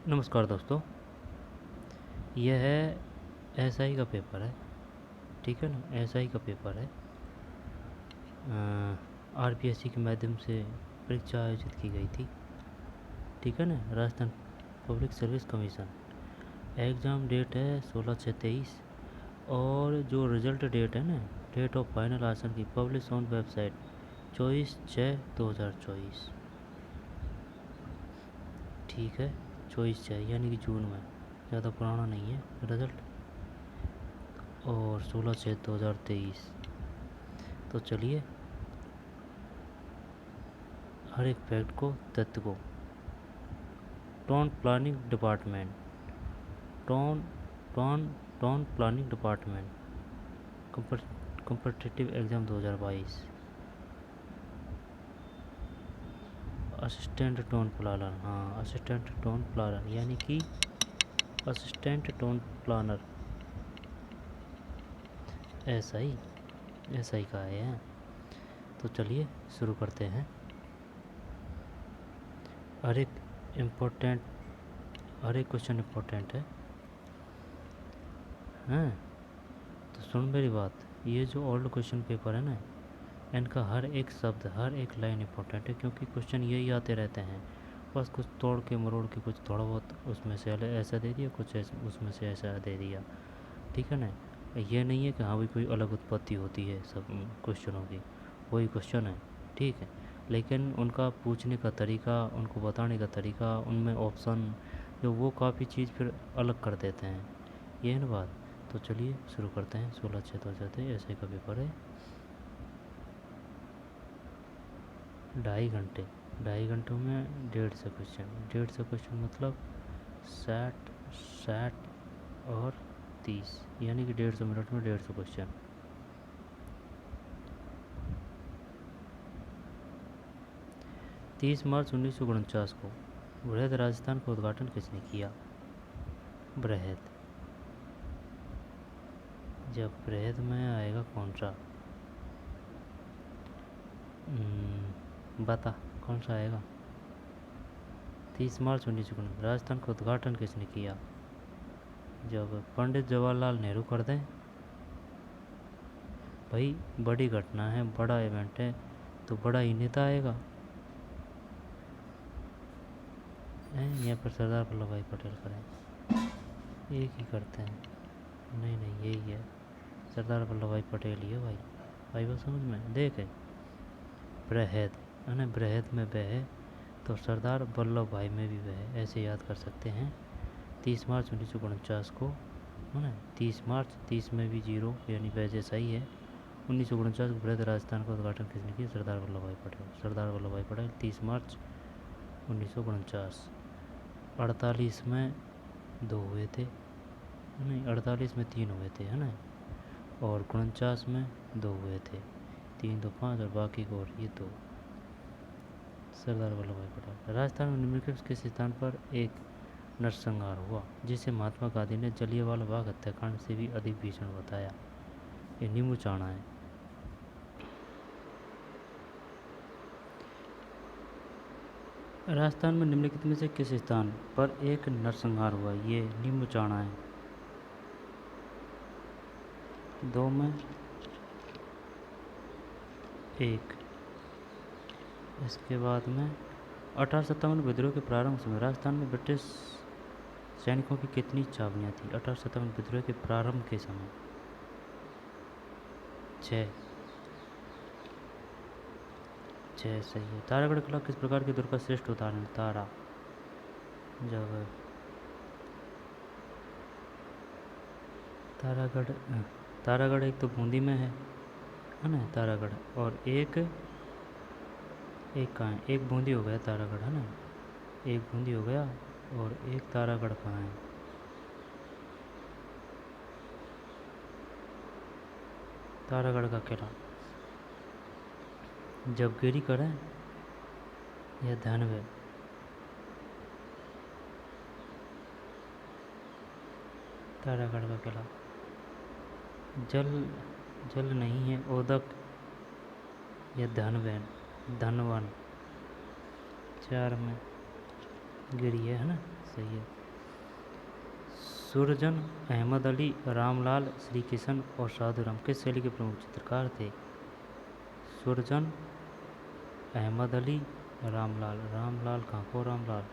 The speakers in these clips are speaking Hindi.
नमस्कार दोस्तों। यह है एसआई का पेपर है, ठीक है ना। एसआई का पेपर है, आरपीएससी के माध्यम से परीक्षा आयोजित की गई थी, ठीक है ना। Rajasthan public service commission. Exam date है 16/6/23 और जो रिज़ल्ट डेट है ना, date of final answer key publish on website 24/6/2024, ठीक है। 24/6 यानी कि जून में, ज़्यादा पुराना नहीं है रिज़ल्ट। और 16/6/2023। तो चलिए हर एक फैक्ट को, तथ्य को। Town planning department, town town town planning department competitive exam 2022। Assistant town planner, हाँ असिस्टेंट टाउन प्लानर यानी कि असिस्टेंट टाउन प्लानर एसआई का है। तो चलिए शुरू करते हैं। हर एक क्वेश्चन इम्पोर्टेंट है, हैं। तो सुन मेरी बात, ये जो ओल्ड क्वेश्चन पेपर है ना, इनका हर एक शब्द, हर एक लाइन इम्पोर्टेंट है, क्योंकि क्वेश्चन यही आते रहते हैं। बस कुछ तोड़ के मरोड़ के, कुछ थोड़ा बहुत उसमें से ऐसा दे दिया, कुछ उसमें से ऐसा दे दिया, ठीक है ना। ये नहीं है कि हाँ भाई कोई अलग उत्पत्ति होती है सब क्वेश्चनों की, वही क्वेश्चन है, ठीक है। लेकिन उनका पूछने का तरीका, उनको बताने का तरीका, उनमें ऑप्शन जो वो काफ़ी चीज़ फिर अलग कर देते हैं, ये है ना बात। तो चलिए शुरू करते हैं। 16/6/2023 ऐसे का पेपर है। 2.5 घंटों में 150 क्वेश्चन। 150 क्वेश्चन मतलब 60 60 और 30, यानी कि 150 मिनट में 150 क्वेश्चन। तीस मार्च 1949 को बृहद राजस्थान का उद्घाटन किसने किया? बृहद। जब बृहद में आएगा कौन सा? बता कौन सा आएगा? 30 मार्च 1949 राजस्थान का उद्घाटन किसने किया? जब पंडित जवाहरलाल नेहरू कर दें। भाई बड़ी घटना है, बड़ा इवेंट है, तो बड़ा ही नेता आएगा। यहाँ पर सरदार वल्लभ भाई पटेल करें, एक ही करते हैं। नहीं यही है, सरदार वल्लभ भाई पटेल ही है भाई। भाई वो समझ में देखे, बृहद है ना, बृहद में वह है, तो सरदार वल्लभ भाई में भी वह है, ऐसे याद कर सकते हैं। 30 मार्च 1949 को है ना, 30 मार्च, 30 में भी 0 यानी वह जैसा ही है। 1949 को बृहद राजस्थान का उद्घाटन किसने किया? सरदार वल्लभ भाई पटेल। सरदार वल्लभ भाई पटेल 30 मार्च 1949। 48 में 2 हुए थे, नहीं 48 में 3 हुए थे, है ना। और 49 में 2 हुए थे, 3 तो 5 और बाकी को और ये 2। सरदार वल्लभ भाई पटेल। राजस्थान में निम्नलिखित किस स्थान पर एक नरसंहार हुआ जिसे महात्मा गांधी ने जलियांवाला बाग हत्याकांड से भी अधिक भीषण बताया? ये नींबू चाणा है। राजस्थान में निम्नलिखित में से किस स्थान पर एक नरसंहार हुआ? ये नींबू चाणा है। 2 में 1। इसके बाद में 1857 विद्रोह के प्रारंभ समय राजस्थान में ब्रिटिश सैनिकों की कितनी छावनियाँ थी? 1857 विद्रोह के प्रारंभ के समय 6 सही है। तारागढ़ किला किस प्रकार की दुर्ग का श्रेष्ठ उदाहरण? जब तारागढ़ एक तो बूंदी में है ना तारागढ़, और एक कहाँ है? एक बूंदी हो गया तारागढ़, है ना, एक बूंदी हो गया, और एक तारागढ़ कहाँ है? तारागढ़ का किला जबगेरी करें या धनवे? तारागढ़ का किला। जल नहीं है, ओदक या धनवन 4 में गिरी है ना, सही है। सुरजन, अहमद अली, रामलाल, श्री किशन और साधुराम किस शैली के प्रमुख चित्रकार थे? सुरजन, अहमद अली, रामलाल। रामलाल कहाँ को रामलाल?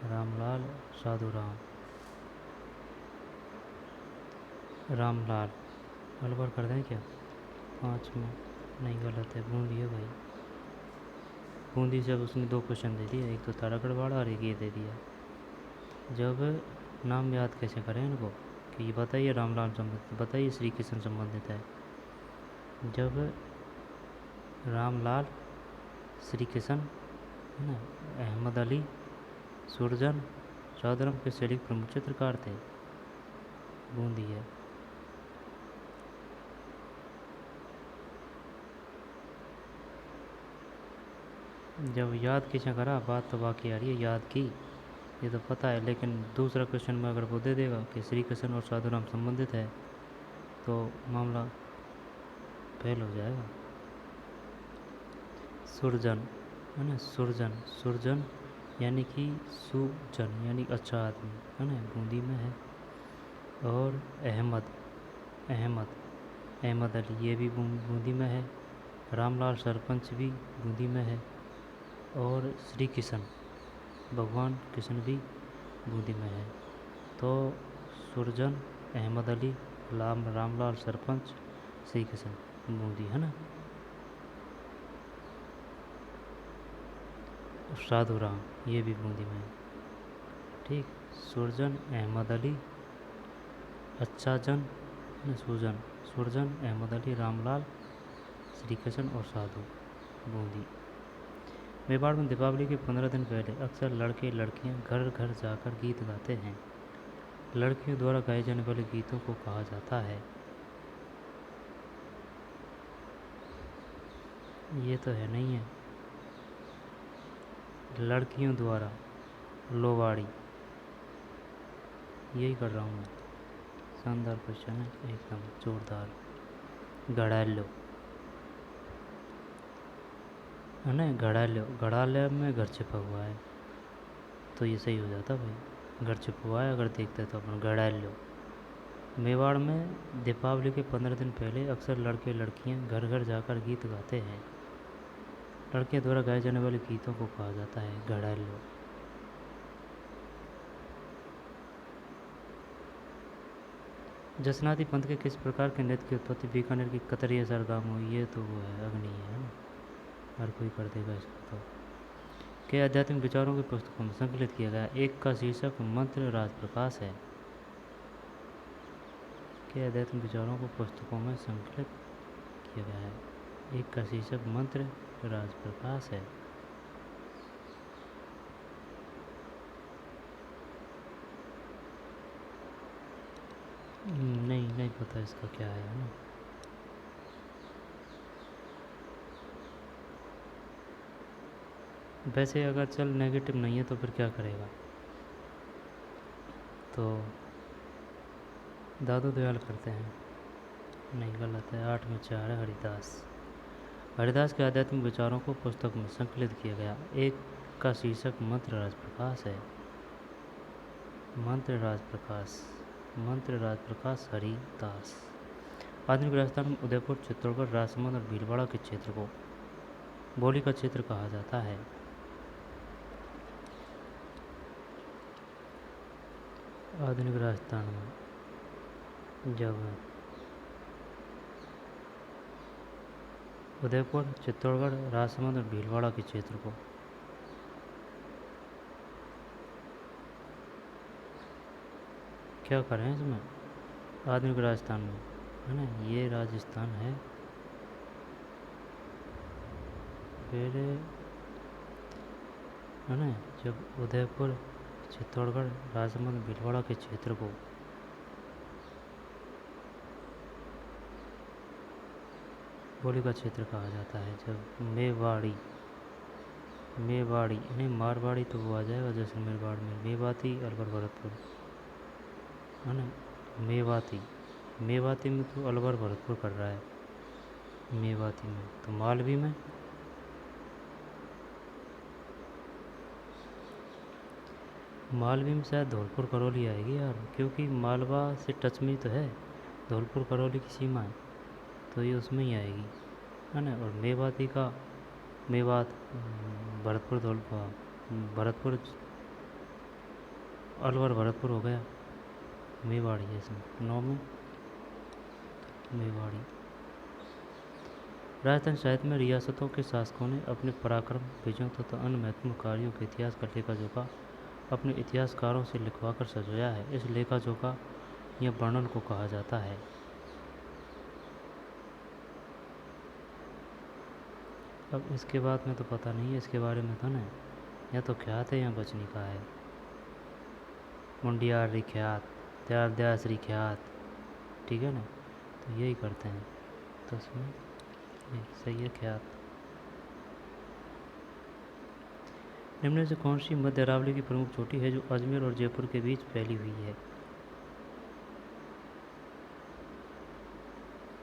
रामलाल, साधुराम। रामलाल। अलवर कर दें क्या? 5 में नहीं, गलत है, बूंदी है भाई। बूंदी से अब उसने 2 क्वेश्चन दे दिया, एक तो तारागढ़ वाला और एक ये दे दिया। जब नाम याद कैसे करें इनको कि ये बताइए रामलाल संबंधित, बताइए श्री कृष्ण संबंधित है। जब रामलाल, श्री कृष्ण है ना, अहमद अली, सुरजन, साधुराम के शैली के प्रमुख चित्रकार थे, बूंदी है। जब याद किसने करा, बात तो बाकी आ रही है याद की, ये तो पता है, लेकिन दूसरा क्वेश्चन में अगर वो दे देगा कि श्री कृष्ण और साधुराम संबंधित है तो मामला फेल हो जाएगा। सुरजन है ना, सुरजन, सुरजन यानी कि सुजन यानी अच्छा आदमी है ना, बूंदी में है। और अहमद, अहमद, अहमद अली ये भी बूंदी में है। रामलाल सरपंच भी बूंदी में है। और श्री किशन, भगवान कृष्ण भी बूंदी में है। तो सुरजन, अहमद अली, रामलाल सरपंच, श्री किशन बूंदी है ना। साधुराम ये भी बूंदी में है। ठीक, सुरजन, अहमद अली, अच्छा जन, सुरजन, सुरजन, अहमद अली, रामलाल, श्री कृष्ण और साधु, बूंदी। मेवाड़ में दीपावली के 15 दिन पहले अक्सर लड़के लड़कियां घर घर जाकर गीत गाते हैं। लड़कियों द्वारा गाए जाने वाले गीतों को कहा जाता है? ये तो है नहीं है, लड़कियों द्वारा लोवाड़ी, यही कर रहा हूँ मैं। शानदार क्वेश्चन है, एकदम जोरदार। गड़ालो है ना, गड़ालो, गड़ाले में घर छिपा हुआ है तो ये सही हो जाता भाई, घर छिपा हुआ है अगर देखते तो अपन गड़ालो। मेवाड़ में दीपावली के 15 दिन पहले अक्सर लड़के लड़कियां घर घर जाकर गीत गाते हैं। लड़कियों द्वारा गाए जाने वाले गीतों को कहा जाता है गड़ालो। जसनाती पंथ के किस प्रकार के नृत्य की उत्पत्ति बीकानेर की कतरिया सरगाम हुई? ये तो वो है, अग्नि है ना, हर कोई कर देगा इसको। तो के आध्यात्मिक विचारों की पुस्तकों में संकलित किया गया एक का शीर्षक मंत्र राज प्रकाश है? के आध्यात्मिक विचारों को पुस्तकों में संकलित किया गया है, एक का शीर्षक मंत्र राज प्रकाश है। नहीं, नहीं पता इसका क्या है ना। वैसे अगर चल नेगेटिव नहीं है तो फिर क्या करेगा? तो दादू दयाल करते हैं, नहीं गलत है, 8 में 4 है। हरिदास, हरिदास के आध्यात्मिक विचारों को पुस्तक में संकलित किया गया एक का शीर्षक मंत्र राज प्रकाश है। मंत्र राज प्रकाश, मंत्र राज प्रकाश, हरिदास। आधुनिक राजस्थान में उदयपुर, चित्तौड़गढ़, राजसमंद और भीलवाड़ा के क्षेत्र को बोली का क्षेत्र कहा जाता है? आधुनिक राजस्थान में जब उदयपुर, चित्तौड़गढ़, राजसमंद और भीलवाड़ा के क्षेत्र को क्या करें इसमें? आधुनिक राजस्थान में है ना, ये राजस्थान है। फिर है ना, जब उदयपुर, चित्तौड़गढ़, राजसमंद, भीलवाड़ा के क्षेत्र को बोली का क्षेत्र कहा जाता है। जब मेवाड़ी, मेवाड़ी नहीं मारवाड़ी तो वो आ जाएगा जैसलमेर बाड़ में, मेवाती, अलवर, भरतपुर है ना, मेवाती, मेवाती में तो अलवर भरतपुर कर रहा है, मेवाती में तो मालवी में। मालवी में शायद धौलपुर करौली आएगी यार, क्योंकि मालवा से टच में ही तो है, धौलपुर करौली की सीमा है, तो ये उसमें ही आएगी, है ना। और मेवाती का मेवात, भरतपुर धौलपुर, भरतपुर, अलवर भरतपुर हो गया, मेवाड़ी है इसमें 9 में, मेवाड़ी। राजस्थान साहित्य में रियासतों के शासकों ने अपने पराक्रम, विजयों तथा अन्य महत्वपूर्ण कार्यों के इतिहास का लेखा जोखा अपने इतिहासकारों से लिखवाकर सजाया है। इस लेखा जोखा या वर्णन को कहा जाता है। अब इसके बाद में तो पता नहीं है इसके बारे में, तो ना या तो ख्यात है या बचनी का है। मुंडियारी ख्यात, त्यार दयाश्री ख्यात, ठीक है ना, तो यही करते हैं, तो इसमें ये सही है ख्यात। निम्न में से कौन सी मध्य अरावली की प्रमुख चोटी है जो अजमेर और जयपुर के बीच फैली हुई है?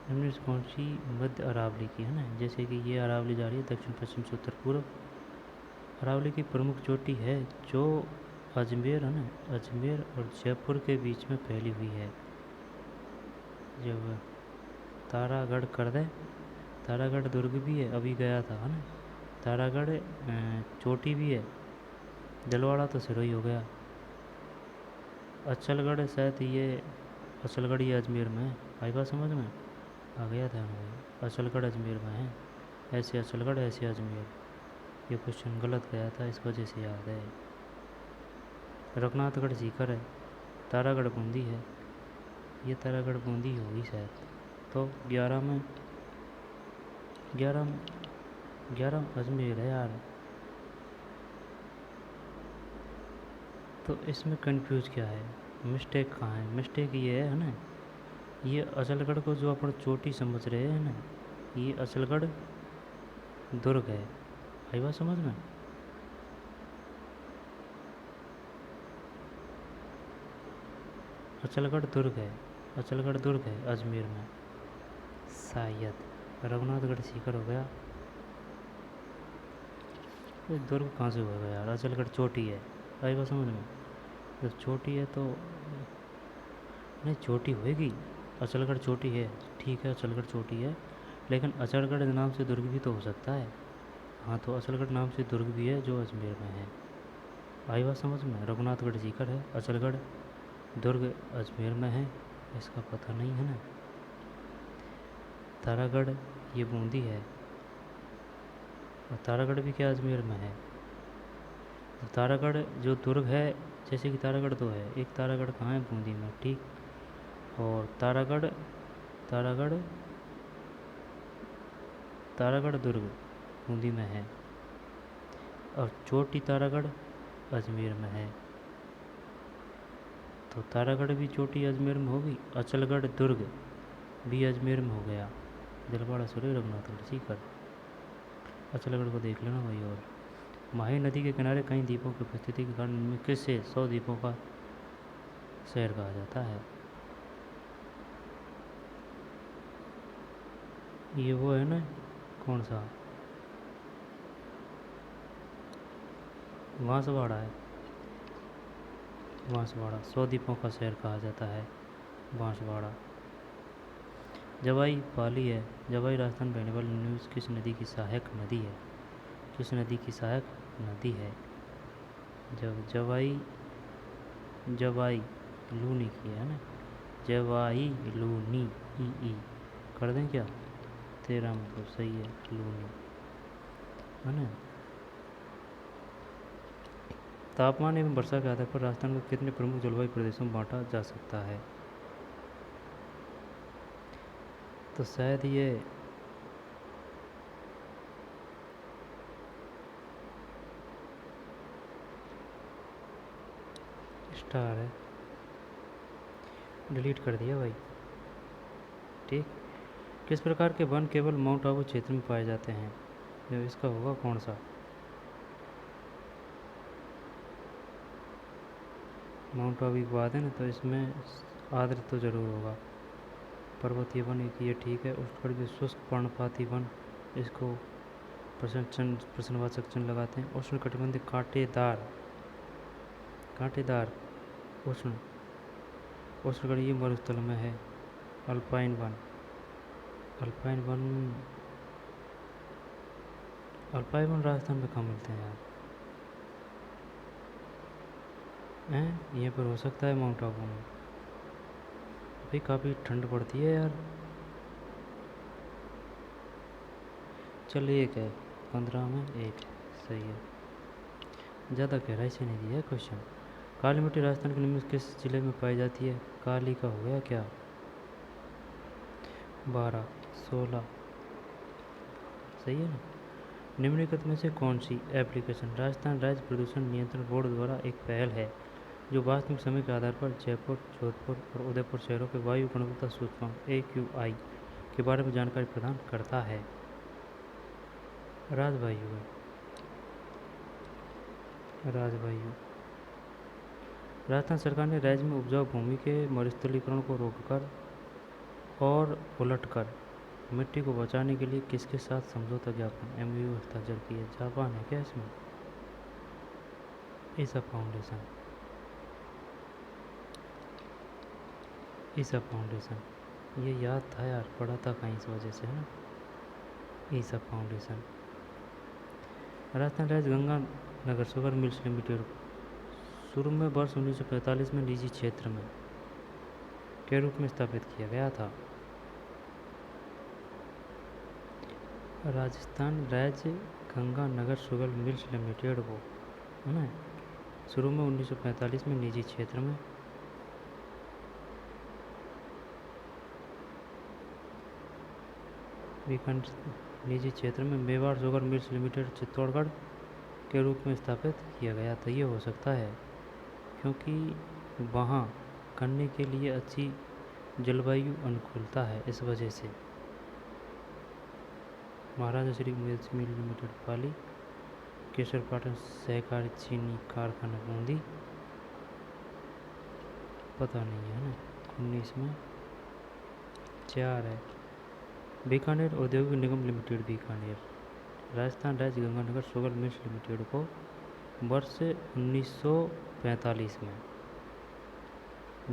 निम्न में से कौन सी मध्य अरावली की, है ना, जैसे कि ये अरावली जा रही है दक्षिण पश्चिम से उत्तर पूर्व, अरावली की प्रमुख चोटी है जो अजमेर, है ना, अजमेर और जयपुर के बीच में फैली हुई है। जब तारागढ़ कर दे, तारागढ़ दुर्ग भी है, अभी गया था, है ना, तारागढ़ चोटी भी है, जलवाड़ा तो सिरोही हो गया, अचलगढ़ शायद ये, अचलगढ़ ये अजमेर में है, आई बात समझ में, आ गया था भाई, अचलगढ़ अजमेर में है, ऐसे अचलगढ़ ऐसे अजमेर, ये क्वेश्चन गलत गया था इस वजह से याद है। रघुनाथगढ़ सीकर है, तारागढ़ बूंदी है, ये तारागढ़ बूंदी होगी शायद, तो 11 में 11 अजमेर है यार। तो इसमें कंफ्यूज क्या है, मिस्टेक कहाँ है? मिस्टेक ये है ना, ये अचलगढ़ को जो अपन चोटी समझ रहे हैं ना, ये अचलगढ़ दुर्ग है, आई बात समझ में। अचलगढ़ दुर्ग है, अचलगढ़ दुर्ग है अजमेर में शायद, रघुनाथगढ़ सीकर हो गया, ये दुर्ग कहाँ से होगा यार, अचलगढ़ चोटी है, आई बात समझ में, जब चोटी है तो नहीं चोटी होएगी, अचलगढ़ चोटी है, ठीक है अचलगढ़ चोटी है, लेकिन अचलगढ़ नाम से दुर्ग भी तो हो सकता है, हाँ तो अचलगढ़ नाम से दुर्ग भी है जो अजमेर में है, आई बात समझ में। रघुनाथगढ़ सीकर है, अचलगढ़ दुर्ग अजमेर में है, इसका पता नहीं है ना। तारागढ़ ये बूंदी है, और तारागढ़ भी क्या अजमेर में है, तो तारागढ़ जो दुर्ग है, जैसे कि तारागढ़ तो है, एक तारागढ़ कहाँ है, बूंदी में, ठीक, और तारागढ़ तारागढ़ तारागढ़ दुर्ग बूंदी में है, और चोटी तारागढ़ अजमेर में है, तो तारागढ़ भी चोटी अजमेर में होगी, अचलगढ़ दुर्ग भी अजमेर में हो गया, दिलवाड़ा सुरे रघुनाथगढ़ सीकर। अचलगढ़ को देख लेना भाई। और माही नदी के किनारे कई द्वीपों की उपस्थिति के कारण इनमें किसे 100 द्वीपों का शहर कहा जाता है? ये वो है ना, कौन सा, बांसवाड़ा है, बांसवाड़ा 100 द्वीपों का शहर कहा जाता है बांसवाड़ा। जवाई पाली है, जवाई राजस्थान बहने वाली न्यूज़ किस नदी की सहायक नदी है? किस नदी की सहायक नदी है? जब जवाई जवाई लूनी की है ना, जवाई लूनी, ई कर दें क्या, तेरा मतलब सही है लूनी, है ना। तापमान एवं वर्षा के आधार पर राजस्थान को कितने प्रमुख जलवायु प्रदेशों में बांटा जा सकता है? तो शायद ये स्टार है, डिलीट कर दिया भाई, ठीक। किस प्रकार के वन केवल माउंट आबू क्षेत्र में पाए जाते हैं? जब इसका होगा कौन सा, माउंट आबू की बात है ना, तो इसमें आर्द्र तो ज़रूर होगा, पर्वतीय वन एक ये ठीक है, उष्णकटिबंधीय शुष्क पर्णपाती वन, इसको प्रश्नवाचक चिन्ह लगाते हैं। उष्णकटिबंधीय कांटेदार कांटेदार उष्ण उष्णकटिबंधीय मरुस्थल में है। Alpine one alpine one alpine one Rajasthan में कहाँ मिलते हैं यार? हैं यहाँ पर हो सकता है माउंट आबू में। भाई काफ़ी ठंड पड़ती है यार। चल एक है, 15 में एक, सही है। ज़्यादा गहराई से नहीं दिया है क्वेश्चन। काली मिट्टी राजस्थान के निम्न किस जिले में पाई जाती है? काली का हो गया क्या? 12, 16, सही है ना। निम्नलिखित में से कौन सी एप्लीकेशन राजस्थान राज्य प्रदूषण नियंत्रण बोर्ड द्वारा एक पहल है जो वास्तविक समय के आधार पर जयपुर, जोधपुर और उदयपुर शहरों के वायु गुणवत्ता सूचकांक AQI के बारे में जानकारी प्रदान करता है? राजवायु है, राजवायु। राजस्थान सरकार ने राज्य में उपजाऊ भूमि के मरुस्थलीकरण को रोककर और उलटकर मिट्टी को बचाने के लिए किसके साथ समझौता ज्ञापन MOU हस्ताक्षर किए? जापान है क्या इसमें? ईसा फाउंडेशन, ईसा फाउंडेशन। ये याद था यार, पढ़ा था कहीं इस वजह से, है ना। ईसा फाउंडेशन। राजस्थान राज्य Ganga Nagar sugar mills limited शुरू में वर्ष 1945 में निजी क्षेत्र में के रूप में स्थापित किया गया था। राजस्थान राज्य Ganga Nagar sugar mills limited को, है ना, शुरू में 1945 में निजी क्षेत्र में निजी क्षेत्र में Mewar sugar mills limited Chittorgarh के रूप में स्थापित किया गया था। ये हो सकता है क्योंकि वहाँ करने के लिए अच्छी जलवायु अनुकूलता है, इस वजह से। महाराजा श्री मिल्स मिल लिमिटेड पाली, केसरपाटन सहकारी चीनी कारखाना बूंदी, पता नहीं है ना। 19 में 4 है। बीकानेर औद्योगिक निगम लिमिटेड बीकानेर राजस्थान राज्य गंगानगर शुगर मिल्स लिमिटेड को वर्ष 1945 में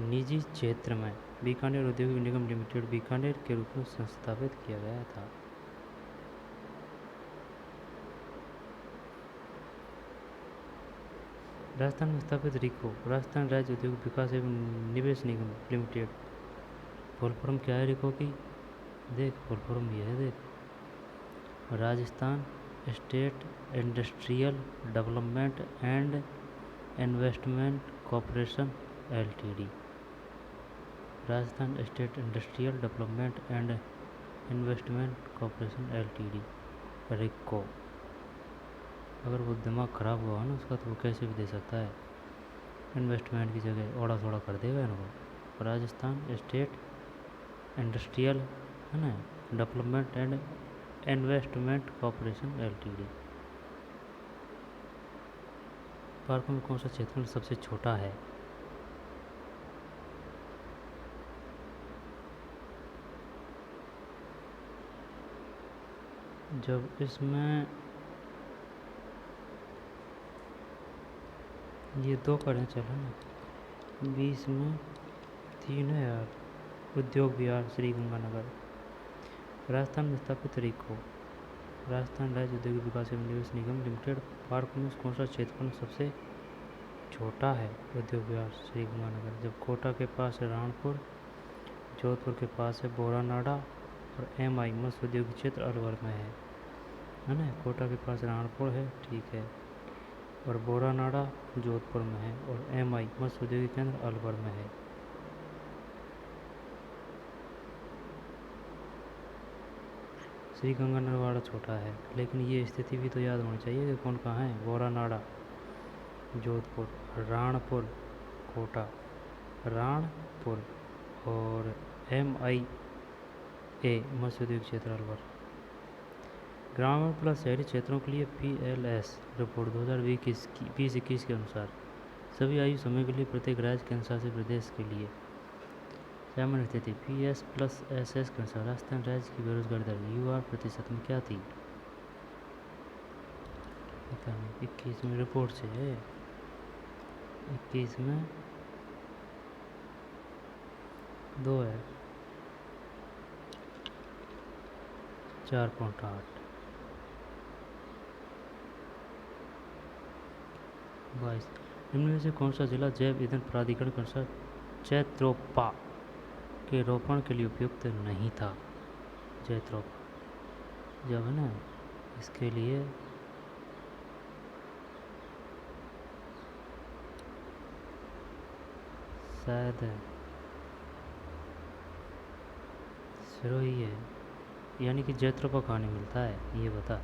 निजी क्षेत्र में बीकानेर औद्योगिक निगम लिमिटेड बीकानेर के रूप में संस्थापित किया गया था। राजस्थान में स्थापित रिको राजस्थान राज्य औद्योगिक विकास एवं निवेश निगम लिमिटेड, फुल फॉर्म क्या है रिको की? देख फुल फॉर्म ये है, देख, Rajasthan state industrial development and investment corporation LTD। Rajasthan state industrial development and investment corporation LTD, रिको। अगर वो दिमाग ख़राब हुआ ना उसका तो वो कैसे भी दे सकता है, इन्वेस्टमेंट की जगह ओड़ा थोड़ा कर देगा इनको। राजस्थान स्टेट इंडस्ट्रियल, है ना, development and investment corporation LTD। पार्कों में कौन सा क्षेत्रफल सबसे छोटा है? जब इसमें ये 2 करें चलो ना, 20 में 3 है यार। उद्योग विहार श्री गंगानगर राजस्थान में स्थापित रिको राजस्थान राज्य औद्योगिक विकास एवं निवेश निगम लिमिटेड। पार्क में कौन सा क्षेत्रफल सबसे छोटा है? उद्योग विहार श्री गंगानगर। जब कोटा के पास है राणपुर, जोधपुर के पास है बोरानाडा और MI मत्स्य उद्योगिक क्षेत्र अलवर में है ना। कोटा के पास राणपुर है, ठीक है, और बोरानाडा जोधपुर में है और MI मत्स्य उद्योगिक केंद्र अलवर में है। श्री गंगानरवाड़ा छोटा है, लेकिन ये स्थिति भी तो याद होनी चाहिए कि कौन कहाँ है। बोरानाडा जोधपुर, राणपुर कोटा, राणपुर और MIA मत्स्य उद्योग क्षेत्र अलवर। ग्रामीण प्लस शहरी क्षेत्रों के लिए PLS रिपोर्ट 2020-21 के अनुसार सभी आयु समूह के लिए प्रत्येक राज्य केंद्र शासित प्रदेश के लिए सामान्य स्थिति PS+SS के अनुसार राजस्थान राज्य की बेरोजगारी दर UR% में क्या थी? पता नहीं, 21 में रिपोर्ट से है। 21 में 2 है, 4.8। 22 निम्न में से कौन सा जिला जैव ईंधन प्राधिकरण के अनुसार जैत्रोपा के रोपण के लिए उपयुक्त नहीं था? जैत्रोपा जब है ना, इसके लिए शायद सिरोही है, यानी कि जैत्रोपा कहाँ नहीं मिलता है ये बता।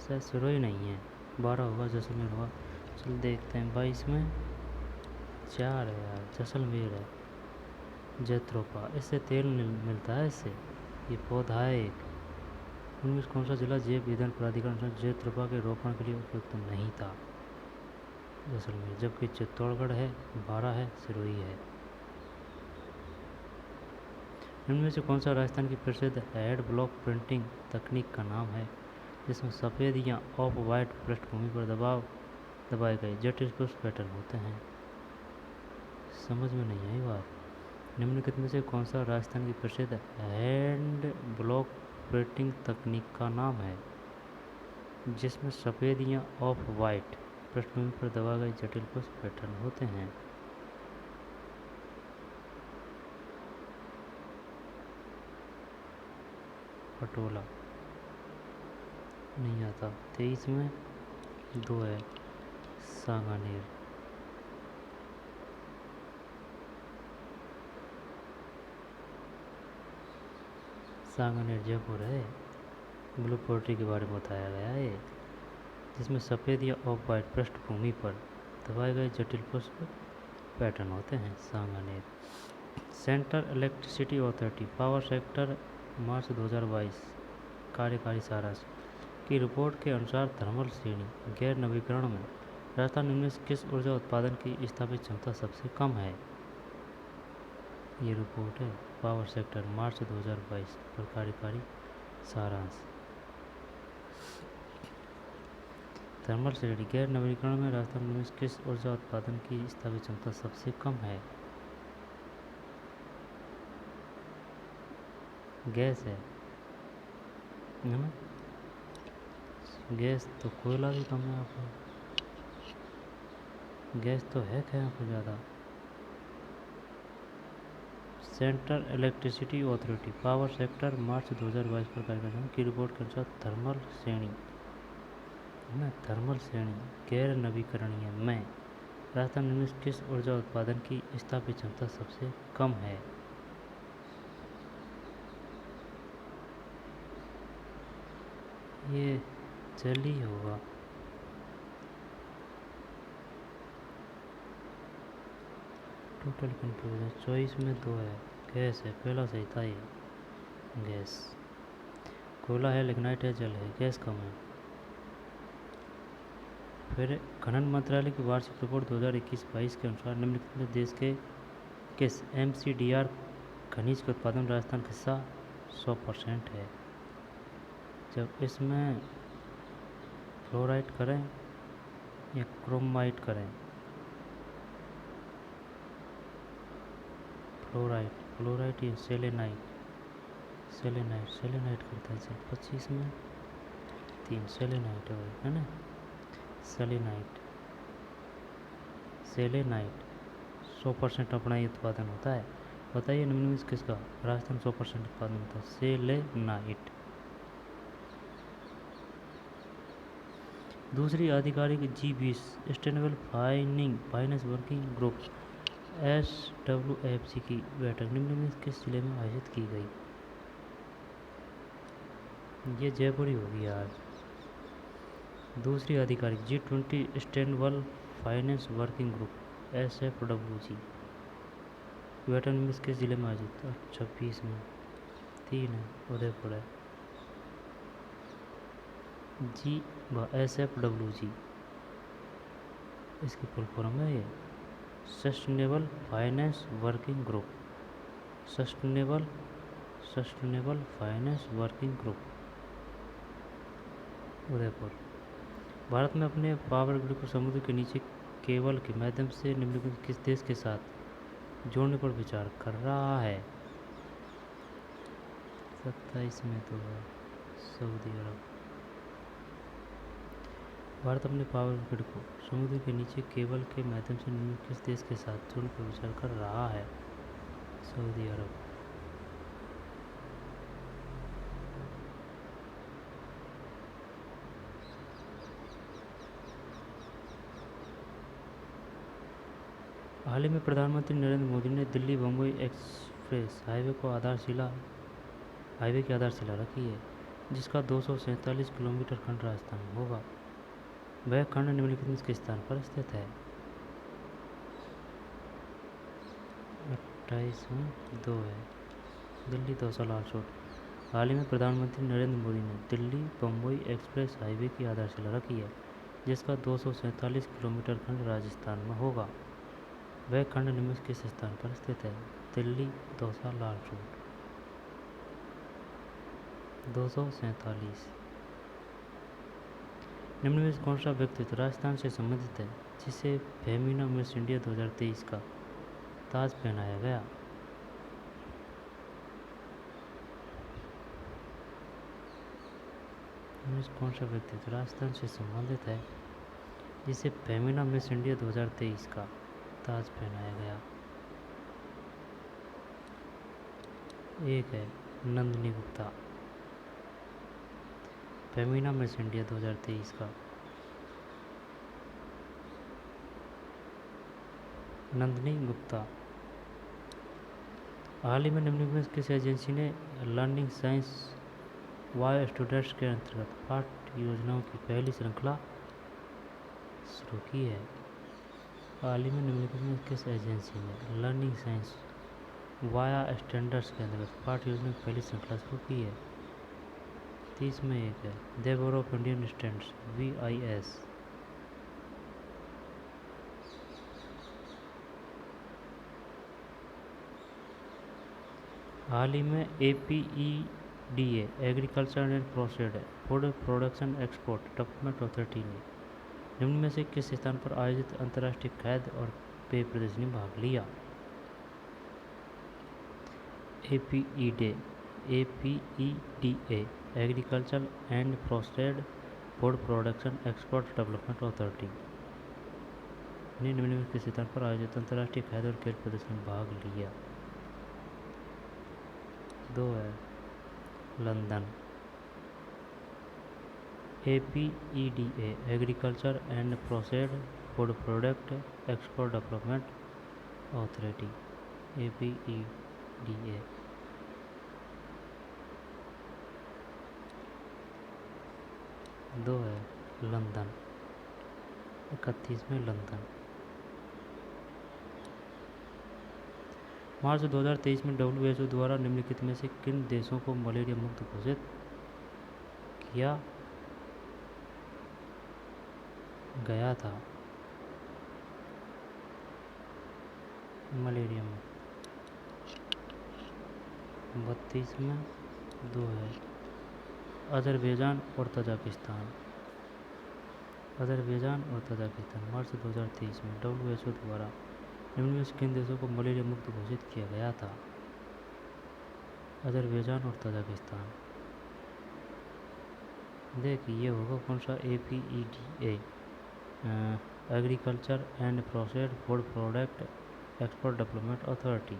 शायद सिरोही नहीं है, 12 होगा, जैसलमेर होगा। चल देखते हैं। 22 में 4 है यार, जैसलमेर है। जैत्रोपा, इससे तेल मिलता है इससे, ये पौधा है एक। उनमें से कौन सा जिला जैव ईंधन प्राधिकरण से जैत्रोपा के रोपण के लिए उपयुक्त नहीं था? जैसलमेर, जबकि चित्तौड़गढ़ है, 12 है, सिरोही है। इनमें से कौन सा राजस्थान की प्रसिद्ध हेड ब्लॉक प्रिंटिंग तकनीक का नाम है, जिसमें सफ़ेद या ऑफ वाइट पृष्ठभूमि पर दबाए गए जटिल पुष्प पैटर्न होते हैं? समझ में नहीं आई बात। निम्नलिखित में से कौन सा राजस्थान की प्रसिद्ध हैंड ब्लॉक प्रिंटिंग तकनीक का नाम है, जिसमें सफ़ेद या ऑफ वाइट पृष्ठभूमि पर दबाए गए जटिल पुष्प पैटर्न होते हैं? पटोला नहीं आता। 23 में 2 है, सांगानेर। सांगानेर जयपुर है। ब्लू पोल्ट्री के बारे में बताया गया है, जिसमें सफ़ेद या ऑफ वाइट पृष्ठभूमि पर दबाए गए जटिल पुष्प पैटर्न होते हैं। Sanganer. Central electricity authority power sector March 2022 कार्यकारी सारांश की रिपोर्ट के अनुसार थर्मल श्रेणी गैर नवीकरण में राजस्थान में किस ऊर्जा उत्पादन की स्थापित क्षमता सबसे कम है? ये रिपोर्ट है पावर सेक्टर मार्च 2022 पर कार्यकारी सारांश। थर्मल श्रेणी गैर नवीकरण में राजस्थान में किस ऊर्जा उत्पादन की स्थापित क्षमता सबसे कम है? गैस है ना? गैस तो कोयला भी कम है आपको, गैस तो है क्या यहाँ पर ज़्यादा। Central electricity authority power sector March 2022 पर कार्यक्रम की रिपोर्ट के अनुसार थर्मल श्रेणी है ना, थर्मल श्रेणी गैर नवीकरणीय में राजस्थान में किस ऊर्जा उत्पादन की स्थापित क्षमता सबसे कम है? ये जल ही होगा। Total confusion. 24 में 2 है, गैस है, पहला सही था ये, गैस। कोयला है, लिग्नाइट है, जल है, गैस कम है। फिर खनन मंत्रालय की वार्षिक रिपोर्ट 2021-22 के अनुसार निम्नलिखित में देश के किस MCDR खनिज के उत्पादन राजस्थान का हिस्सा 100% है? जब इसमें फ्लोराइड करें या क्रोमाइट करें? फ्लोराइड या सेलेनाइट करता है। सर 25 में 3 सेलेनाइट है ना, सेलेनाइट 100% अपना ही उत्पादन होता है। बताइए निम्न में किसका राजस्थान 100% उत्पादन होता है? सेलेनाइट। दूसरी आधिकारिक G20 sustainable finance working group SWFC की बैठक निम्न में किस जिले में आयोजित की गई? ये जयपुर ही होगी यार। दूसरी आधिकारिक G20 sustainable finance working group SFWG बैठक निम्न किस जिले में आयोजित? 26 में 3 है, उदयपुर है। SFWG इसकी फुल फॉर्म है ये sustainable finance working group, sustainable finance working group, Udaipur. Bharat में अपने पावर ग्रिड को समुद्र के नीचे केबल के माध्यम से निम्नलिखित किस देश के साथ जोड़ने पर विचार कर रहा है? 27 में तो है सऊदी अरब। भारत अपने पावर ग्रिड को समुद्र के नीचे केबल के माध्यम से निम्नलिखित किस देश के साथ जोड़ने पर विचार कर रहा है? सऊदी अरब। हाल ही में प्रधानमंत्री नरेंद्र मोदी ने दिल्ली बम्बई एक्सप्रेस हाईवे की आधारशिला रखी है, जिसका 247 किलोमीटर खंड राजस्थान में होगा। वह खंड निम्नलिखित में किस स्थान पर स्थित है? 28 में 2 है दिल्ली दौसा लालसोट। हाल ही में प्रधानमंत्री नरेंद्र मोदी ने दिल्ली बम्बई एक्सप्रेस हाईवे की आधारशिला रखी है, जिसका 247 किलोमीटर खंड राजस्थान में होगा। वह खंड निम्न किस स्थान पर स्थित है? दिल्ली दौसा लालसोट। 247। निम्न में कौन सा व्यक्तित्व राजस्थान से संबंधित है जिसे फेमिना मिस इंडिया 2023 का ताज पहनाया गया? कौन सा व्यक्तित्व राजस्थान से संबंधित है जिसे फेमिना मिस इंडिया 2023 का ताज पहनाया गया? एक है नंदिनी गुप्ता। फेमिना मिस इंडिया 2023 का नंदिनी गुप्ता। हाल ही में निम्नलिखित किस एजेंसी ने लर्निंग साइंस वाई स्टूडेंट्स के अंतर्गत पाठ्य योजनाओं की पहली श्रृंखला शुरू की है? हाल ही में निम्नलिखित में किस एजेंसी ने लर्निंग साइंस वाया स्टैंडर्ड्स के अंतर्गत पाठ्य योजना की पहली श्रृंखला शुरू की है? 30 में एक है the bureau of Indian standards VIS। हाल ही में APEDA agriculture and processed food production export development authority ने निम्न में से किस स्थान पर आयोजित अंतर्राष्ट्रीय खाद्य और पेय प्रदर्शनी में भाग लिया? APEDA agriculture and processed food production export development authority ने निम्न में किस स्थान पर आयोजित अंतर्राष्ट्रीय खाद्य और पेय प्रदर्शनी में भाग लिया? 2 है London. APEDA agriculture and processed food product export development authority APEDA। दो है लंदन। 31 में लंदन। मार्च 2023 में WHO द्वारा निम्नलिखित में से किन देशों को मलेरिया मुक्त घोषित किया गया था? मलेरिया मुक्त। 32 में 2 है अजरबैजान और तजाकिस्तान। मार्च 2023 में WHO द्वारा निम्न में से किन देशों को मलेरिया मुक्त घोषित किया गया था? अजरबैजान और तजाकिस्तान। देखिए ये होगा कौन सा? APEDA agriculture and processed food product export development authority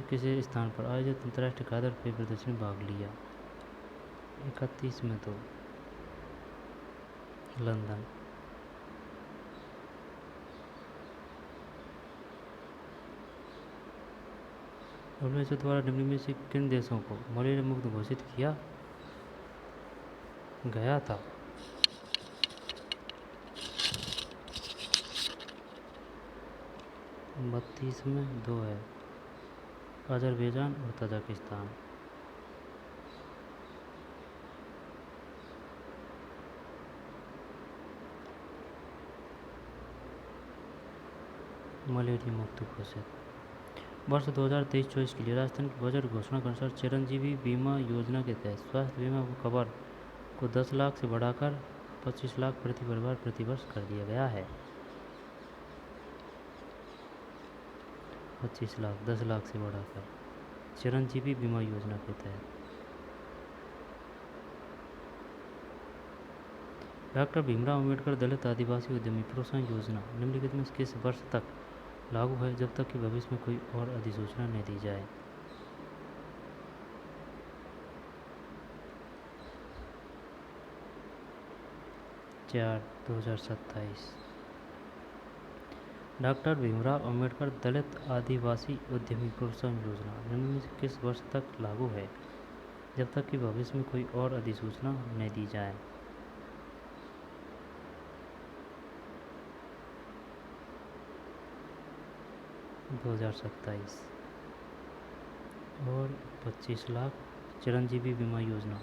किसी स्थान पर आयोजित अंतर्राष्ट्रीय खाद्य और पेय प्रदर्शनी में भाग लिया? 31 में तो लंदन। WHO द्वारा निम्न में से किन देशों को मलेरिया मुक्त घोषित किया गया था? 32 में 2 है अजरबैजान और तजाकिस्तान। मलेरिया मुक्त घोषित। वर्ष 2023-24 के लिए राजस्थान की बजट घोषणा के अनुसार चिरंजीवी बीमा योजना के तहत स्वास्थ्य बीमा को कवर को 10 लाख से बढ़ाकर 25 लाख प्रति परिवार प्रति वर्ष कर दिया गया है। 25 लाख 10 लाख से बढ़ाकर चिरंजीवी बीमा योजना के तहत। डॉक्टर भीमराव अंबेडकर दलित आदिवासी उद्यमी प्रोत्साहन योजना निम्नलिखित में किस वर्ष तक लागू है जब तक कि भविष्य में कोई और अधिसूचना नहीं दी जाए? 4/2027। डॉक्टर भीमराव अंबेडकर दलित आदिवासी उद्यमी प्रोत्साहन योजना निम्न में से किस वर्ष तक लागू है जब तक कि भविष्य में कोई और अधिसूचना नहीं दी जाए? 2027। और 25 लाख चिरंजीवी बीमा योजना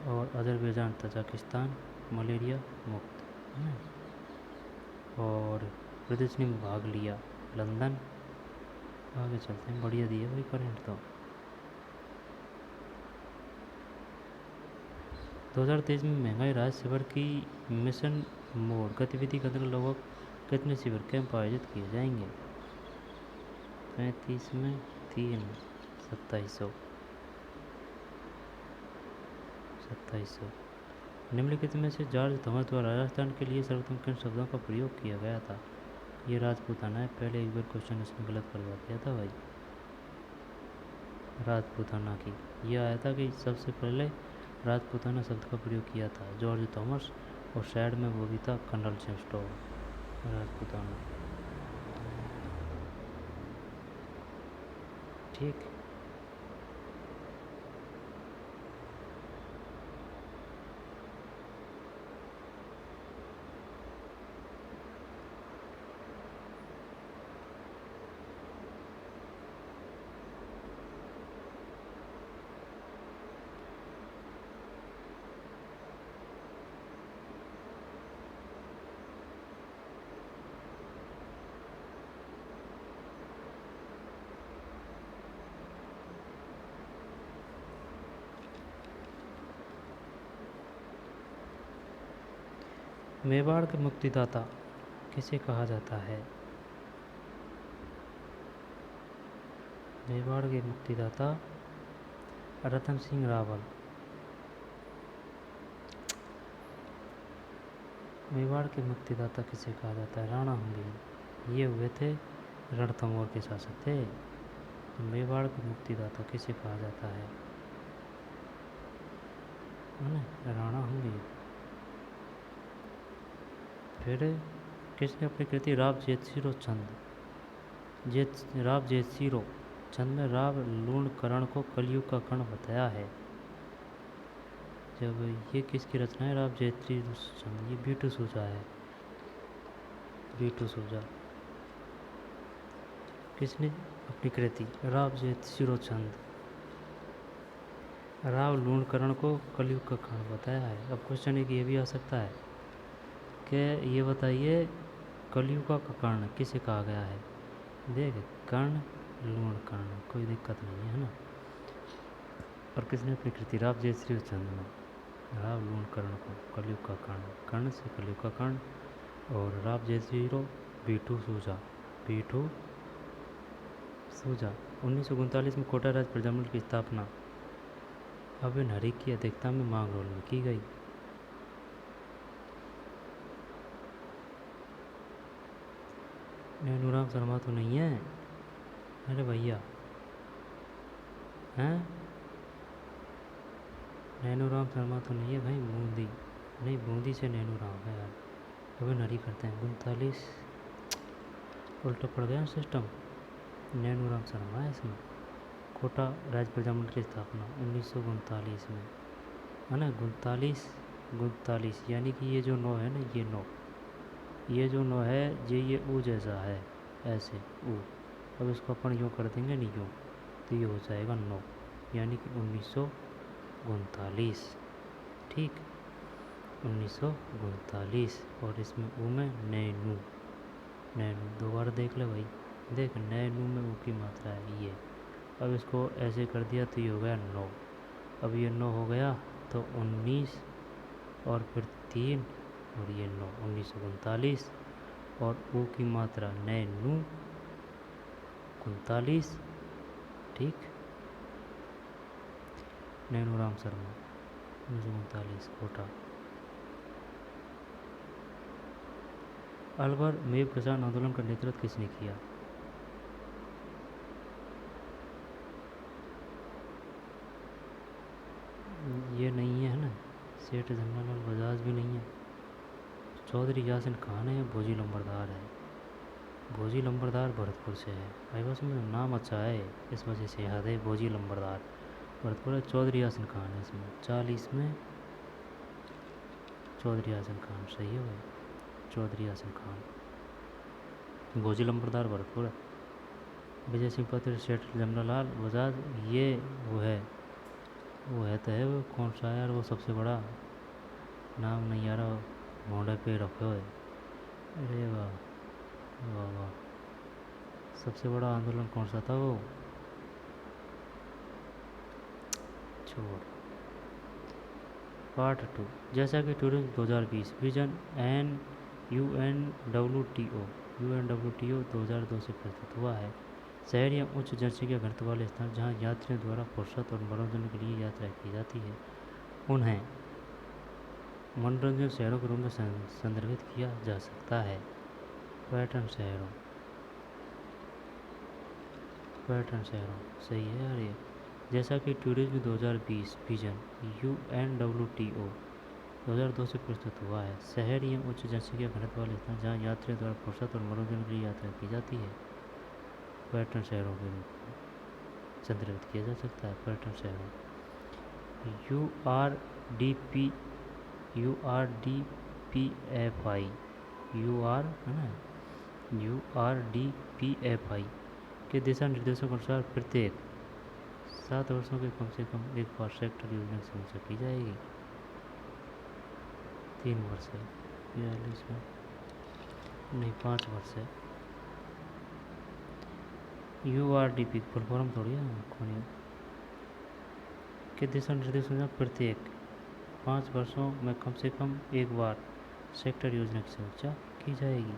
और अजरबैजान तजाकिस्तान मलेरिया मुक्त है। और प्रदर्शनी में भाग लिया लंदन। आगे चलते हैं, बढ़िया दिया भाई करेंट तो। 2023 में महंगाई राहत शिविर की मिशन मोड गतिविधि के अंतर्गत लगभग कितने शिविर कैंप आयोजित किए जाएंगे? 35 में 3 2700। निम्नलिखित में से जॉर्ज थॉमस द्वारा राजस्थान के लिए सर्वोत्तम किन शब्दों का प्रयोग किया गया था? ये राजपूताना है। पहले एक बार क्वेश्चन इसमें गलत करवा दिया था भाई, राजपूताना की। ये आया था कि सबसे पहले राजपूताना शब्द का प्रयोग किया था जॉर्ज थॉमस, और साइड में वो भी था कर्नल चेस्टो। राजपूताना, ठीक। मेवाड़ के मुक्तिदाता किसे कहा जाता है? मेवाड़ के मुक्तिदाता रतन सिंह रावल। मेवाड़ के मुक्तिदाता किसे कहा जाता है? राणा हंबीर। ये हुए थे रणथंभौर के शासक थे। तो मेवाड़ के मुक्तिदाता किसे कहा जाता है ना? राणा हंबीर। फिर किसने अपनी कृति राव जेतसिरो चंद में राव लूणकरण को कलयुग का कर्ण बताया है? जब ये किसकी रचना है? राव जेतसिरो चंद। ये बीटू सूजा है, बीटू सूजा। किसने अपनी कृति राव जेतसिरो चंद राव लूणकरण को कलयुग का कर्ण बताया है? अब क्वेश्चन एक ये भी आ सकता है कि ये बताइए कलयुग का कर्ण किसे कहा गया है? देख, कर्ण लूणकर्ण, कोई दिक्कत नहीं है ना। और किसने अपनी कृति राव जेतसिरो चंद में राव लूणकर्ण को कलयुग का कर्ण, कर्ण से कलयुग का कर्ण, और राव जेतसिरो बीटू सूजा, बीटू सूजा। 1939 में कोटा राज्य प्रजामंडल की स्थापना अबे हरिक की अध्यक्षता में मांगरोल में की गई। नैनूराम शर्मा तो नहीं है? अरे भैया हैं, नैनूराम शर्मा तो नहीं है भाई, बूंदी नहीं, बूंदी से नैनूराम है यार। अबे नरी करते हैं 39, उल्टा पड़ गया सिस्टम। नैनूराम शर्मा है इसमें। कोटा राज्य प्रजामंडल की स्थापना 1939 में है ना। 39 यानी कि ये जो 9 है ना, ये 9, ये जो 9 है ये ऊ जैसा है, ऐसे ऊ। अब इसको अपन यूँ कर देंगे नहीं यूँ, तो ये हो जाएगा 9, यानी कि 1939, ठीक, 1939। और इसमें ऊ में नैनू, नैनू दोबारा देख ले भाई, देख नैनू में ऊ की मात्रा है ये। अब इसको ऐसे कर दिया तो ये हो गया 9। अब ये 9 हो गया तो 19 और फिर 3 और ये 9, 1939। और ऊ की मात्रा नए नू 39, ठीक। नैनूराम शर्मा 1939 कोटा। अलवर में किसान आंदोलन का नेतृत्व किसने किया? ये नहीं है ना, सेठ जमनालाल बजाज भी नहीं है, चौधरी यासिन खान है, भोजी लंबरदार है। भोजी लंबरदार भरतपुर से है भाई, बस में नाम अच्छा है इस वजह से याद है, भोजी लंबरदार भरतपुर है। चौधरी यासिन खान है इसमें 40 में, चौधरी यासिन खान सही है भाई, चौधरी यासिन खान। भोजी लंबरदार भरतपुर है। विजय सिंह पत्र सेठ जमनालाल बजाज, ये वो है तो है, वो कौन सा है यार वो सबसे बड़ा, नाम नहीं आ रहा, मोड़े पे रखे हुए। अरे वाह वाह वाह, सबसे बड़ा आंदोलन कौन सा था वो, छोड़। पार्ट 2, जैसा कि टूरिज्म 2020 विजन एन UNWTO 2002 से प्रस्तुत हुआ है, शहर या उच्च जनसंख्या घनत्व वाले स्थान जहाँ यात्रियों द्वारा फुर्सत और मनोरंजन के लिए यात्रा की जाती है, उन्हें मनोरंजन शहरों के रूप में संदर्भित किया जा सकता है। पर्यटन शहरों, पर्यटन शहरों सही है यार ये। जैसा कि टूरिज्म 2020 विजन UNWTO 2002 से प्रस्तुत हुआ है, शहर या उच्च जनसंख्या घनत्व वाले स्थान जहाँ यात्रियों द्वारा फुर्सत और मनोरंजन के लिए यात्रा की जाती है, पर्यटन शहरों के रूप में संदर्भित किया जा सकता है। पर्यटन शहरों URDPFI है ना, URDPFI के दिशा निर्देशों के अनुसार प्रत्येक 7 वर्षों के कम से कम एक बार सेक्टर योजना की समीक्षा की जाएगी। 3 वर्ष है, 42 में नहीं 5 वर्ष है। URDP फुल फॉर्म थोड़ी है के दिशा निर्देशों में प्रत्येक 5 वर्षों में कम से कम एक बार सेक्टर योजना की समीक्षा की जाएगी।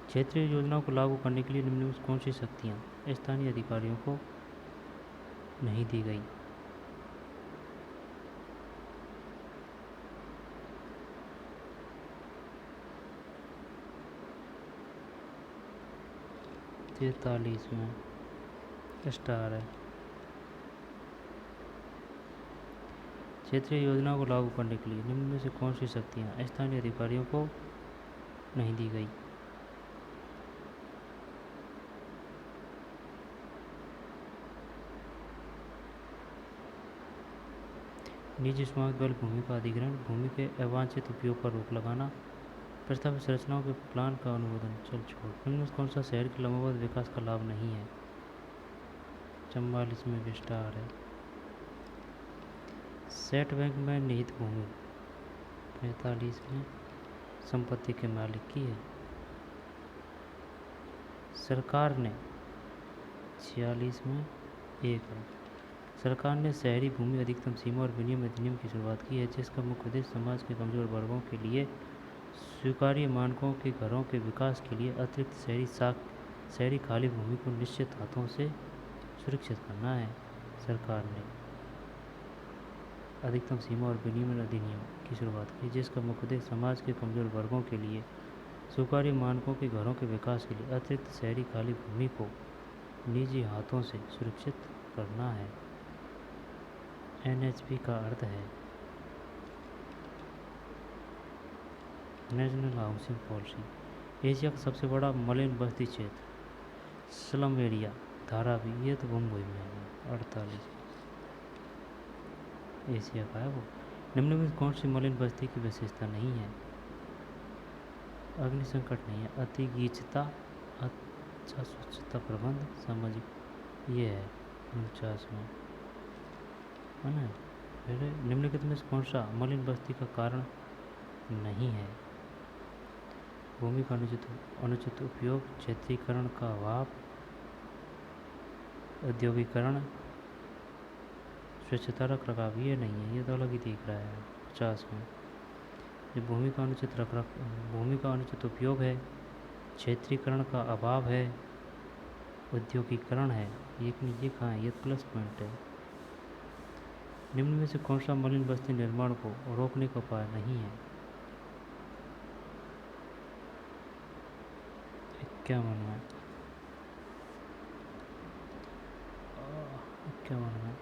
क्षेत्रीय योजनाओं को लागू करने के लिए निम्न में कौन सी शक्तियाँ स्थानीय अधिकारियों को नहीं दी गई? तैतालीस में स्टार है। क्षेत्रीय योजनाओं को लागू करने के लिए निम्न में से कौन सी शक्तियाँ स्थानीय अधिकारियों को नहीं दी गई? निजी स्वामित्व वाली भूमि का अधिग्रहण, भूमि के अवांछित उपयोग पर रोक लगाना, प्रस्तावित संरचनाओं के प्लान का अनुमोदन। चल छोड़, निम्न में कौन सा शहर के लंबवत विकास का लाभ नहीं है? 44 में विस्तार है। सेट बैंक में निहित भूमि 45 में संपत्ति के मालिक की है। सरकार ने 46 में एक है। सरकार ने शहरी भूमि अधिकतम सीमा और विनियम अधिनियम की शुरुआत की है, जिसका मुख्य उद्देश्य समाज के कमजोर वर्गों के लिए स्वीकार्य मानकों के घरों के विकास के लिए अतिरिक्त शहरी खाली भूमि को निश्चित हाथों से सुरक्षित करना है। सरकार ने अधिकतम सीमा और विनियमन अधिनियम की शुरुआत की, जिसका मुख्य उद्देश्य समाज के कमजोर वर्गों के लिए स्वीकार्य मानकों के घरों के विकास के लिए अतिरिक्त शहरी खाली भूमि को निजी हाथों से सुरक्षित करना है। NHP का अर्थ है नेशनल हाउसिंग पॉलिसी। एशिया का सबसे बड़ा मलिन बस्ती क्षेत्र स्लम एरिया धारावी, ये तो मुंबई में है 48, एशिया का है वो। निम्न में कौन सी मलिन बस्ती की विशेषता नहीं है? अग्नि संकट नहीं है, अतिगीचता, अच्छा स्वच्छता प्रबंध, सामाजिक, ये है 49 में है ना। फिर निम्नलिखित में कौन सा मलिन बस्ती का कारण नहीं है? भूमि का अनुचित उपयोग, क्षेत्रीकरण का अभाव, औद्योगिकरण, स्वच्छता रख रखाव, ये नहीं है, ये तो अलग ही दिख रहा है 50 में। ये भूमि का अनुचित उपयोग है, क्षेत्रीकरण का अभाव है, औद्योगिकरण है। ये कहाँ है? ये प्लस पॉइंट है। निम्न में से कौन सा मलिन बस्ती निर्माण को रोकने का उपाय नहीं है? 51 में 51 में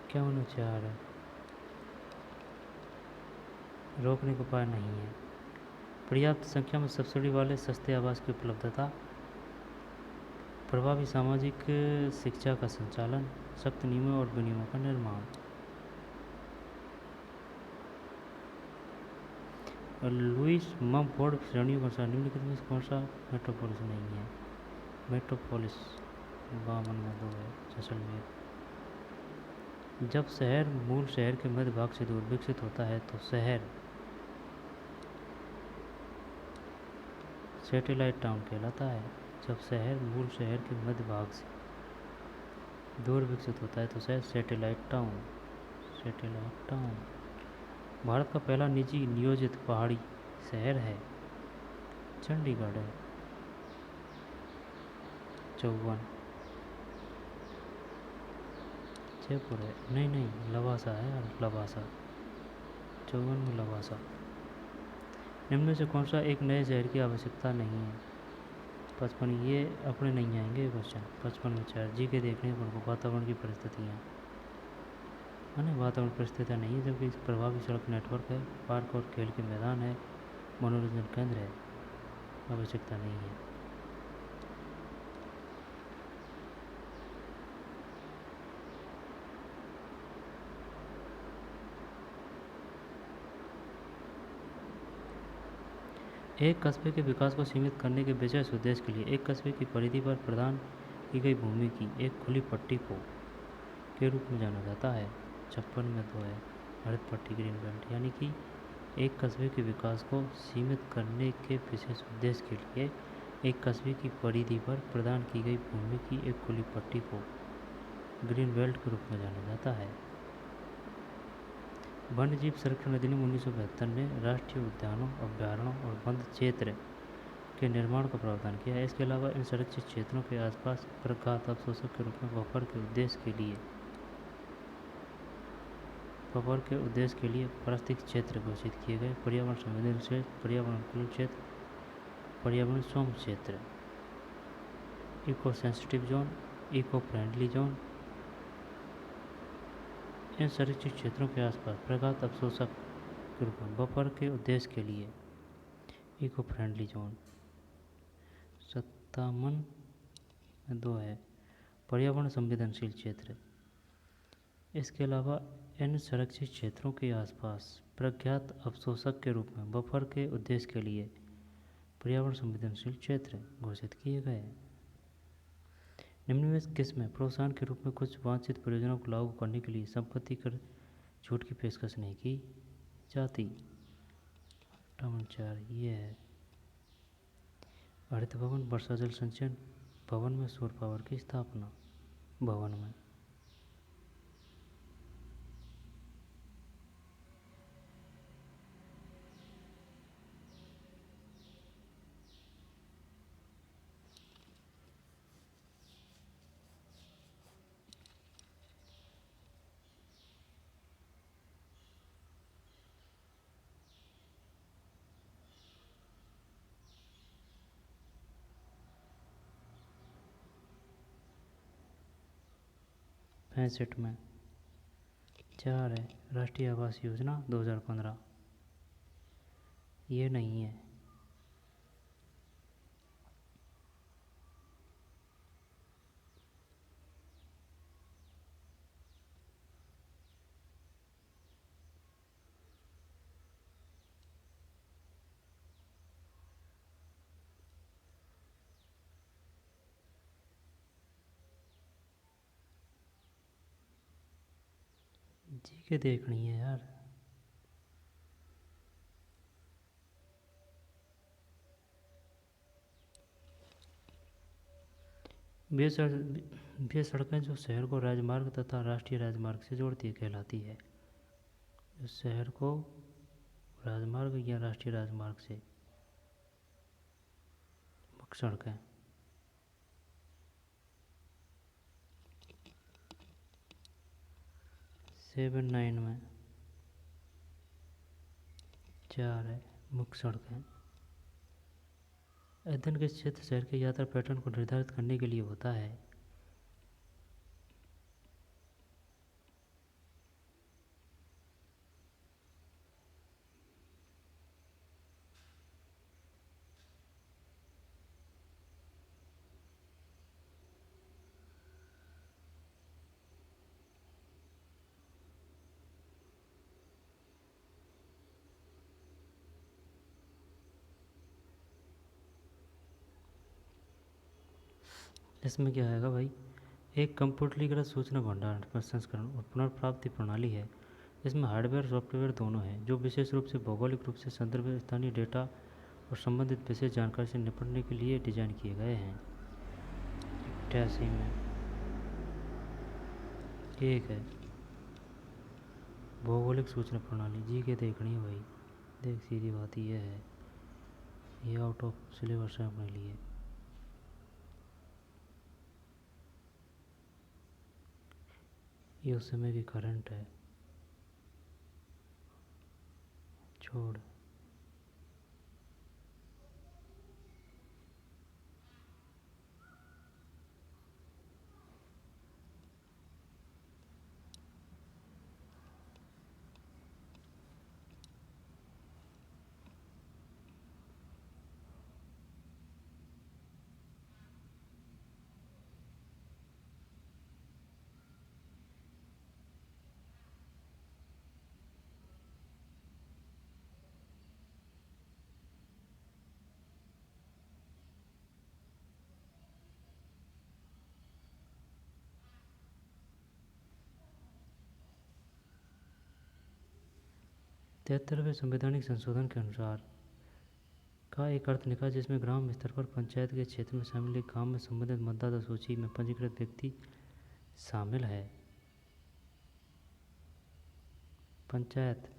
51 है। रोकने का उपाय नहीं है। पर्याप्त संख्या में सब्सिडी वाले सस्ते आवास की उपलब्धता, प्रभावी सामाजिक शिक्षा का संचालन, सख्त नियमों और विनियमों का निर्माण। लुईस ममफोर्ड श्रेणियों के अनुसार निम्नलिखित में कौन सा मेट्रोपोलिस नहीं है? मेट्रोपोलिस 52 में 2 है, जैसलमेर। जब शहर मूल शहर के मध्य भाग से दूर विकसित होता है तो शहर सैटेलाइट टाउन कहलाता है। जब शहर मूल शहर के मध्य भाग से दूर विकसित होता है तो शहर सैटेलाइट टाउन भारत का पहला निजी नियोजित पहाड़ी शहर है चंडीगढ़ है। 54 जयपुर है। नहीं, लवासा है यार, लवासा। 54 में लवासा। निम्न में से कौन सा एक नए शहर की आवश्यकता नहीं है? 55 ये अपने नहीं आएंगे क्वेश्चन। 55 में 4 जी के देखने पर वातावरण की परिस्थितियाँ, वातावरण परिस्थितियाँ नहीं है, जबकि प्रभावी सड़क नेटवर्क है, पार्क और खेल के मैदान है, मनोरंजन केंद्र है। आवश्यकता नहीं है। एक कस्बे के विकास को सीमित करने के विशेष उद्देश्य के लिए एक कस्बे की परिधि पर प्रदान की गई भूमि की एक खुली पट्टी को के रूप में जाना जाता है। 56 में 2 है, हरित पट्टी ग्रीन बेल्ट। यानी कि एक कस्बे के विकास को सीमित करने के विशेष उद्देश्य के लिए एक कस्बे की परिधि पर प्रदान की गई भूमि की एक खुली पट्टी को ग्रीन बेल्ट के रूप में जाना जाता है। वन्यजीव संरक्षण अधिनियम 1972 ने राष्ट्रीय उद्यानों, अभ्यारण्यों और वन क्षेत्र के निर्माण का प्रावधान किया है। इसके अलावा इन संरक्षित क्षेत्रों के आसपास प्रघात अवशोषक के रूप में बफर के उद्देश्य के लिए पारिस्थितिक क्षेत्र घोषित किए गए। पर्यावरण संवेदनशील, पर्यावरण अनुकूल क्षेत्र, पर्यावरण सौम्य क्षेत्र, eco sensitive zone, eco friendly zone. इन संरक्षित क्षेत्रों के आसपास प्रघात अवशोषक के रूप में बफर के उद्देश्य के लिए इको फ्रेंडली जोन। 57 में 2 है, पर्यावरण संवेदनशील क्षेत्र। इसके अलावा इन संरक्षित क्षेत्रों के आसपास प्रख्यात अवशोषक के रूप में बफर के उद्देश्य के लिए पर्यावरण संवेदनशील क्षेत्र घोषित किए गए। निम्न में किसमें प्रोत्साहन के रूप में कुछ वांछित परियोजनाओं को लागू करने के लिए संपत्ति कर छूट की पेशकश नहीं की जाती? 4 ये है। हरित भवन, वर्षा जल संचयन भवन में सौर पावर की स्थापना भवन में। पैंसठ में 4 है, राष्ट्रीय आवास योजना 2015। ये नहीं है। जी के देखनी है यार। ये सड़कें जो शहर को राजमार्ग तथा राष्ट्रीय राजमार्ग से जोड़ती है कहलाती है। जो शहर को राजमार्ग या राष्ट्रीय राजमार्ग से मुख्य सड़कें। 7-9 में 4 है मुख्य सड़कें। अध्ययन के क्षेत्र शहर के यात्रा पैटर्न को निर्धारित करने के लिए होता है। इसमें क्या आएगा भाई, एक कंप्यूटरीकृत सूचना भंडारण प्रसंस्करण और पुनर्प्राप्ति प्रणाली है। इसमें हार्डवेयर और सॉफ्टवेयर दोनों हैं, जो विशेष रूप से भौगोलिक रूप से संदर्भित स्थानीय डेटा और संबंधित विशेष जानकारी से निपटने के लिए डिजाइन किए गए हैं। 88 में एक है भौगोलिक सूचना प्रणाली। जी के देखनी है भाई, देख सीधी बात यह है, ये आउट ऑफ सिलेबस है अपने लिए। ये उस समय की करंट है, छोड़। तिहत्तरवें संवैधानिक संशोधन के अनुसार का एक अर्थ निकाय जिसमें ग्राम स्तर पर पंचायत के क्षेत्र में शामिल एक गांव में संबंधित मतदाता सूची में पंजीकृत व्यक्ति शामिल है। पंचायत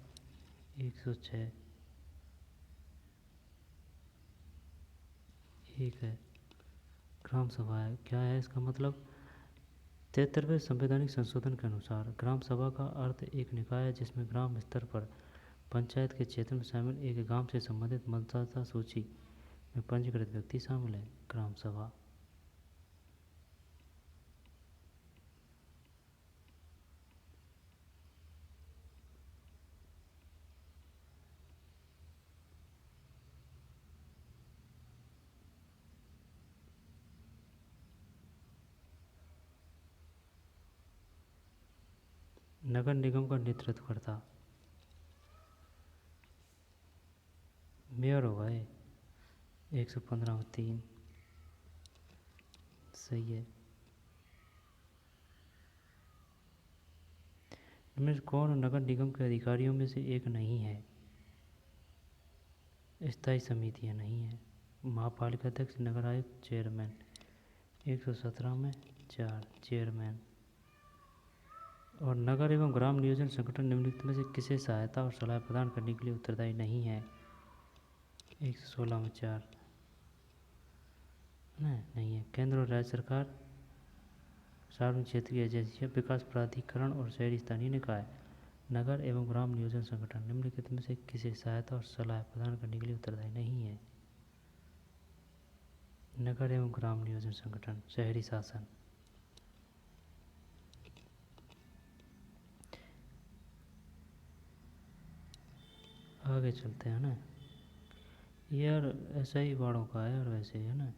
106 एक है। ग्राम सभा है, क्या है इसका मतलब? 73वें संवैधानिक संशोधन के अनुसार ग्राम सभा का अर्थ एक निकाय है जिसमें ग्राम स्तर पर पंचायत के क्षेत्र में शामिल एक गांव से संबंधित मतदाता सूची में पंजीकृत व्यक्ति शामिल है। ग्राम सभा। नगर निगम का नेतृत्व करता मेयर होगा। 115 में 3 सही है। इनमें कौन नगर निगम के अधिकारियों में से एक नहीं है? स्थायी समितियां नहीं है। महापालिका अध्यक्ष, नगर आयुक्त, चेयरमैन। 117 में 4 चेयरमैन। और नगर एवं ग्राम नियोजन संगठन निम्नलिखित में से किसे सहायता और सलाह प्रदान करने के लिए उत्तरदायी नहीं है? 116 में 4 नहीं है। केंद्र और राज्य सरकार, सार्वजनिक क्षेत्र की एजेंसियां, विकास प्राधिकरण और शहरी स्थानीय निकाय। नगर एवं ग्राम नियोजन संगठन निम्नलिखित में से किसे सहायता और सलाह प्रदान करने के लिए उत्तरदायी नहीं है? नगर एवं ग्राम नियोजन संगठन। शहरी शासन। आगे चलते हैं ना यार, ऐसा ही बाड़ों का है और वैसे है ना।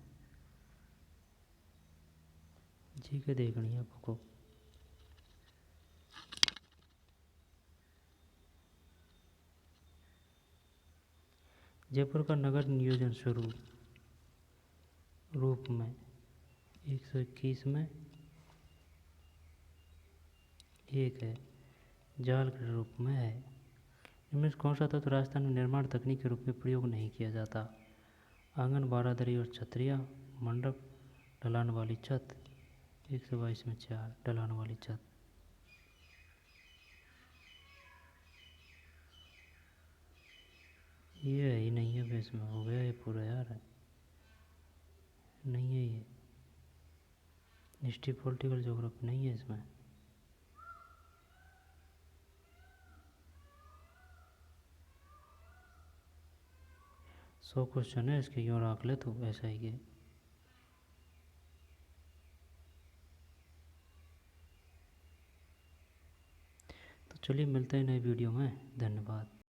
जी के देखनी है आपको। जयपुर का नगर नियोजन स्वरूप रूप में 121 में एक है। जाल के रूप में है। इनमें से कौन सा तत्व राजस्थान में निर्माण तकनीक के रूप में प्रयोग नहीं किया जाता? आंगन, बारादरी और छतरियाँ, मंडप, ढलान वाली छत। 122 में 4 ढलान वाली छत। ये है ही नहीं है बेस में, हो गया ये पूरा यार। नहीं है ये हिस्ट्री पॉलिटिकल ज्योग्राफी नहीं है इसमें। सौ क्वेश्चन है इसके, क्यों रख ले तू ऐसा ही के। तो चलिए मिलते हैं नए वीडियो में, धन्यवाद।